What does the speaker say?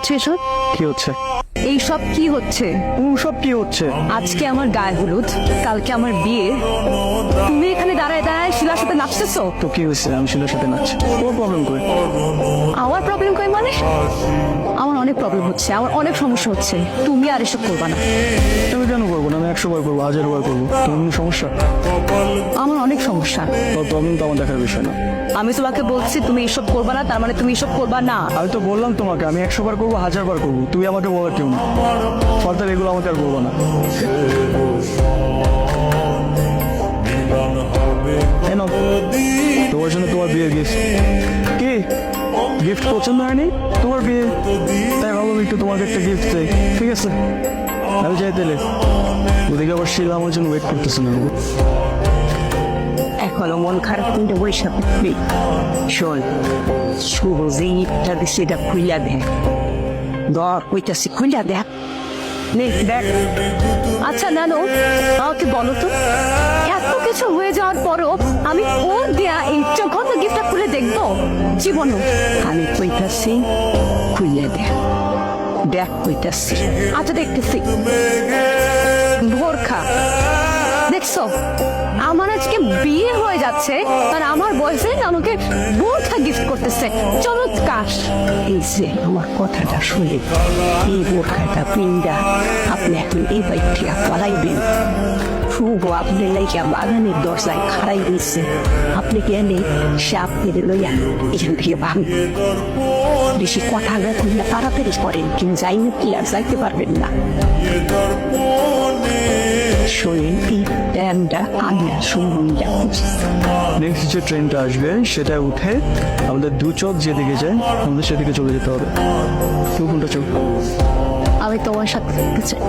হচ্ছে এসব? কি হচ্ছে? এইসব কি হচ্ছে? সব কি হচ্ছে? আজকে আমার গায়ে হলুদ, কালকে আমার বিয়ে, তুমি এখানে দাঁড়ায় দাঁড়ায় শিলার সাথে নাচতেছো। তো কি হয়েছে? আমি শিলার সাথে নাচছি, তোমার প্রবলেম করে? আমার প্রবলেম কই মানে? আমার অনেক প্রবলেম হচ্ছে, আমার অনেক সমস্যা হচ্ছে। তুমি আর এসব করবা না। আমি কেন করবো না? আমি 100 বার করবো, 1000 বার করবো। তোমার কোনো সমস্যা? আমার অনেক সমস্যা। তোর প্রবলেম তো আমার দেখার বিষয় না। আমি তোমাকে বলছি তুমি এসব করবা না, তার মানে তুমি এসব করবা না। আমি তো বললাম তোমাকে আমি 100 বার করবো, 1000 বার করবো। তুই আমাকে বলার কেউ না। ফার্দার এগুলো আমাকে আর বলবো না। এই নাও, তোমার জন্য তোমার বিয়ের গিফট। কি গিফট পছন্দ হয়নি? তোমার বিয়ে, তাই ভাবলাম একটু তোমাকে একটা গিফট দেই। ঠিক আছে, আমি যাই তাহলে। ওদিকে আবার শিলা আমার জন্য ওয়েট করতেছে না। এখনো মন খারাপ কিন্তু বৈশা থাকবি। শোন, শুভ যে ইটটা দিছে এটা খুইলা দেখ। দর কইতাছি খুইলা দেখ। নে দেখ। আচ্ছা নানু, আমাকে বলো তো, এত কিছু হয়ে যাওয়ার পরও আমি ওর দেয়া এই চকত গিফটটা খুলে দেখবো? জীবনও আমি কইতাছি খুইলা দেখ। দেখ কইতাছি। আচ্ছা দেখতেছি। ভোরখা, দেখছো আমার আজকে বিয়ে হয়ে যাচ্ছে আর আমার বয়ফ্রেন্ড আমাকে বোরখা গিফট করতেছে। চমৎকার। এই যে আমার কথাটা শুনে এই বোরখাটা পিন্ডা আপনি এখন এই বাইকটা পালাইবেন। শুভ আপনি লাইকা বাগানের দরজায় খাড়াই দিচ্ছে। আপনি গেলে সে আপনার লইয়া এখান থেকে ভাঙ। বেশি কথা না কইলে তাড়াতাড়ি করেন, কিন্তু যাইনি কি আর যাইতে পারবেন না। শোনেন, এই ট্যানটা আমি আর শুনবো। নেক্সট যে ট্রেনটা আসবে সেটা উঠে আমাদের দু চোখ যেদিকে যায় আমাদের সেদিকে চলে যেতে হবে। তুই কোনটা চোখ? আমি তোমার সাথে থাকতে চাই।